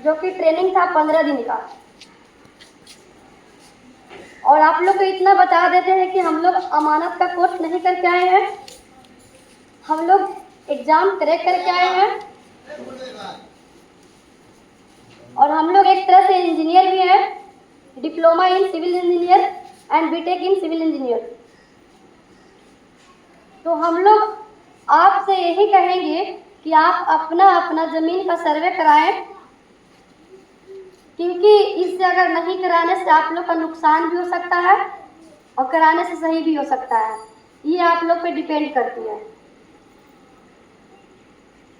जो कि ट्रेनिंग था 15 दिन का। और आप लोग को इतना बता देते हैं कि हम लोग अमानत का कोर्स नहीं करके आए हैं, हम लोग एग्जाम क्रैक करके आए हैं और हम लोग एक तरह से इंजीनियर भी हैं, diploma in civil engineer and BTech in civil engineer. तो हम लोग आपसे यही कहेंगे कि आप अपना अपना ज़मीन का सर्वे कराएं, क्योंकि इससे अगर नहीं कराने से आप लोग का नुकसान भी हो सकता है और कराने से सही भी हो सकता है, ये आप लोग पे डिपेंड करती है।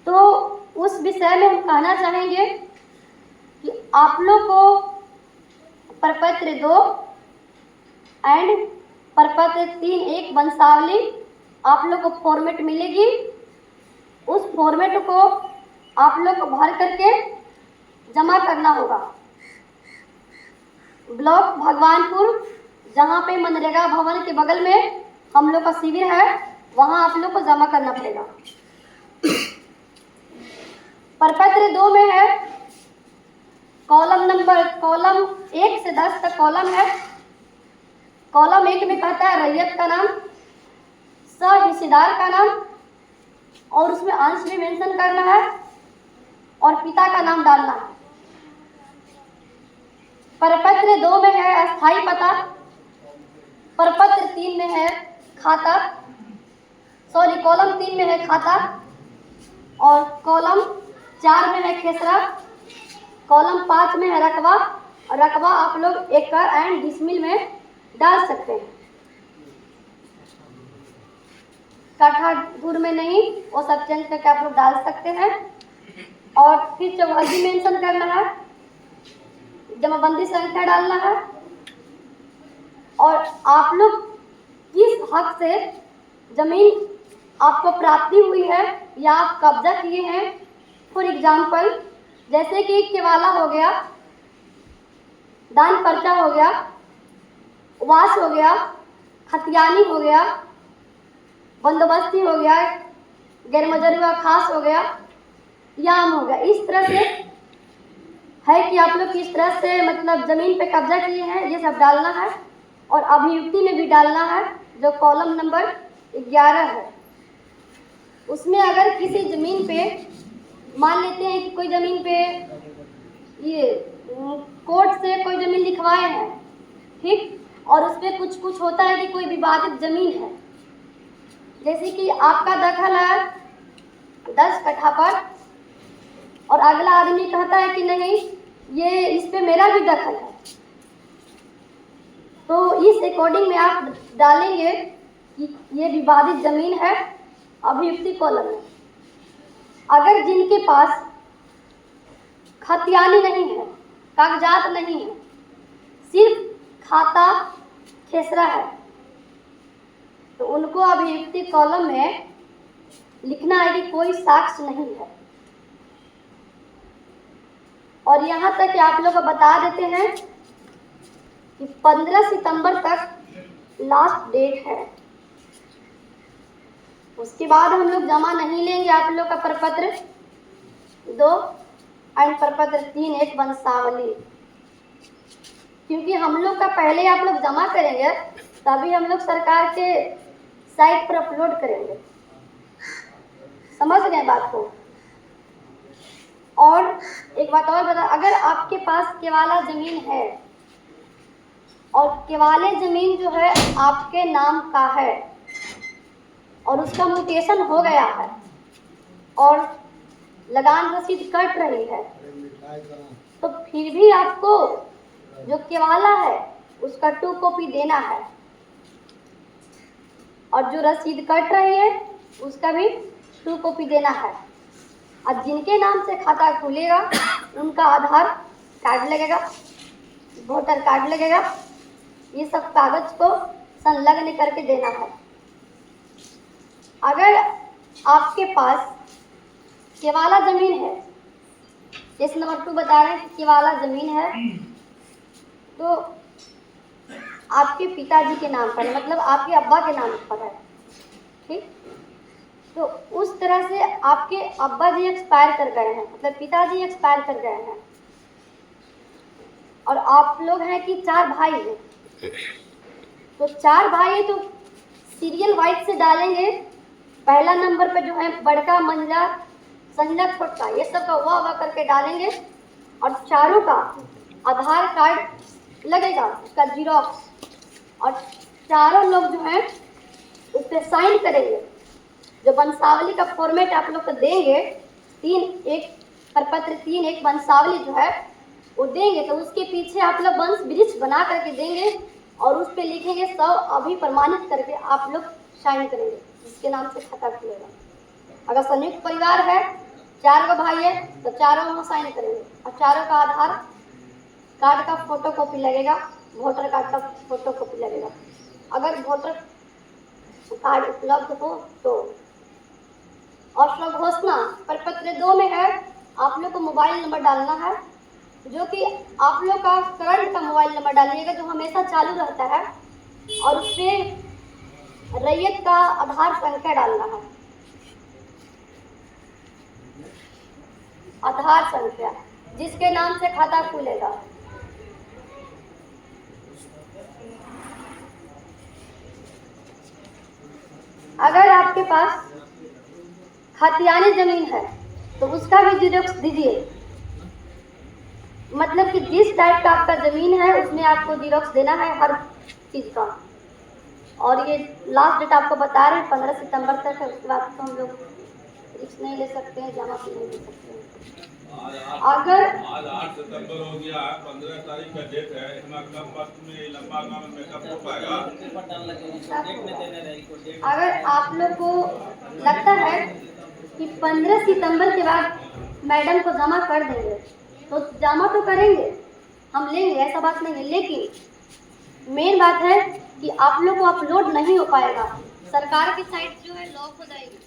तो उस विषय में हम कहना चाहेंगे कि आप लोग को प्रपत्र 2 एंड प्रपत्र 3 एक वंशावली आप लोग को फॉर्मेट मिलेगी। उस फॉर्मेट को आप लोग को भर करके जमा करना होगा। ब्लॉक भगवानपुर, जहाँ पे मनरेगा भवन के बगल में हम लोग का शिविर है, वहाँ आप लोग को जमा करना पड़ेगा। प्रपत्र 2 में है कॉलम 1 से 10 तक कॉलम है। कॉलम 1 में कहता है रैयत का नाम, हिस्सेदार का नाम और उसमें अंश भी मेंशन करना है और पिता का नाम डालना है। प्रपत्र 2 में है अस्थायी पता, प्रपत्र 3 में है खाता, कॉलम 3 में है खाता और कॉलम 4 में है खेसरा, कॉलम 5 में है रकबा। रकबा आप लोग एकड़ एंड डिसमिल में डाल सकते हैं, कट्ठा दूर में नहीं, वो सब चेंज करके आप लोग डाल सकते हैं। और फिर चौहदी मेंशन करना है, जमाबंदी संख्या डालना है और आप लोग किस हक से जमीन आपको प्राप्ति हुई है या आप कब्जा किए हैं। फॉर एग्जाम्पल जैसे कि केवाला हो गया, दान पर्चा हो गया, वास हो गया, खतियानी हो गया, बंदोबस्ती हो गया, गैरमजरूआ खास हो गया, याम हो गया। इस तरह से है कि आप लोग किस तरह से मतलब ज़मीन पे कब्जा किए हैं, ये सब डालना है। और अभियुक्ति में भी डालना है, जो कॉलम नंबर 11 है। उसमें अगर किसी ज़मीन पे मान लेते हैं कि कोई ज़मीन पे ये कोर्ट से कोई ज़मीन लिखवाए हैं, ठीक, और उसमें कुछ होता है कि कोई विवादित ज़मीन है, जैसे कि आपका दखल है 10 कट्ठा पर और अगला आदमी कहता है कि नहीं ये इस पे मेरा भी दखल है, तो इस अकॉर्डिंग में आप डालेंगे कि ये विवादित ज़मीन है अभियुक्ति कॉलम में। अगर जिनके पास खतियानी नहीं है, कागजात नहीं है, सिर्फ खाता खेसरा है, तो उनको अभियुक्ति कॉलम में लिखना है कि कोई साक्ष्य नहीं है। और यहाँ तक कि आप लोग को बता देते हैं कि 15 सितंबर तक लास्ट डेट है, उसके बाद हम लोग जमा नहीं लेंगे आप लोग का प्रपत्र 2 एंड प्रपत्र 3 एक वंशावली, क्योंकि हम लोग का पहले आप लोग जमा करेंगे तभी हम लोग सरकार के साइट पर अपलोड करेंगे। समझ गए बात को। और एक बात और बता, अगर आपके पास केवाला ज़मीन है और केवाले ज़मीन जो है आपके नाम का है और उसका म्यूटेशन हो गया है और लगान रसीद कट रही है, तो फिर भी आपको जो केवाला है उसका 2 कॉपी देना है और जो रसीद कट रही है उसका भी 2 कॉपी देना है। और जिनके नाम से खाता खुलेगा उनका आधार कार्ड लगेगा, वोटर कार्ड लगेगा, ये सब कागज को संलग्न करके देना है। अगर आपके पास केवाला ज़मीन है, केस नंबर 2 बता रहे हैं कि केवाला ज़मीन है, तो आपके पिताजी के नाम पर है, मतलब आपके अब्बा के नाम पर है, ठीक। तो उस तरह से आपके अब्बा जी एक्सपायर कर गए हैं, मतलब पिताजी एक्सपायर कर गए हैं, और आप लोग हैं कि 4 भाई हैं, तो 4 भाई हैं तो सीरियल वाइज से डालेंगे। पहला नंबर पे जो है बड़का, मंझला, संझला, छोटा, ये सब का वाह करके डालेंगे और चारों का आधार कार्ड लगेगा, उसका जीरोक्स, और चारों लोग जो हैं उस पर साइन करेंगे। जो वंशावली का फॉर्मेट आप लोग को देंगे, 3 एक प्रपत्र 3 एक वंशावली जो है वो देंगे, तो उसके पीछे आप लोग वंश वृक्ष बना करके देंगे और उस पर लिखेंगे 100 अभी प्रमाणित करके आप लोग साइन करेंगे, जिसके नाम से खाता खुलेगा। अगर संयुक्त परिवार है, 4 गो भाई है, तो चारों में साइन करेंगे और चारों का आधार कार्ड का फोटो कॉपी लगेगा, वोटर कार्ड का फोटो कॉपी लगेगा। अगर वोटर कार्ड उपलब्ध हो तो। और स्वघोषणा प्रपत्र 2 में है, आप लोग को मोबाइल नंबर डालना है, जो कि आप लोग का करंट का मोबाइल नंबर डालिएगा जो हमेशा चालू रहता है, और उसमें रैयत का आधार संख्या डालना है, आधार संख्या, जिसके नाम से खाता खुलेगा। अगर आपके पास खतियानी जमीन है तो उसका भी जीरोक्स दीजिए, मतलब कि जिस टाइप का आपका जमीन है उसमें आपको जीरोक्स देना है हर चीज का। और ये लास्ट डेट आपको बता रहे हैं 15 सितंबर तक है, उसके बाद तो हम लोग रिस्क नहीं ले सकते हैं, जमा नहीं ले सकते हैं। अगर आज 8 सितंबर हो गया, 15 तारीख का डेट है, इतना कम वक्त में लंबा काम मेकअप हो पाएगा? अगर आप लोग को लगता है कि 15 सितंबर के बाद मैडम को जमा कर देंगे तो जमा तो करेंगे, हम लेंगे, ऐसा बात नहीं है, लेकिन मेन बात है कि आप लोग को अपलोड नहीं हो पाएगा, सरकार की साइट जो है लॉक हो जाएगी।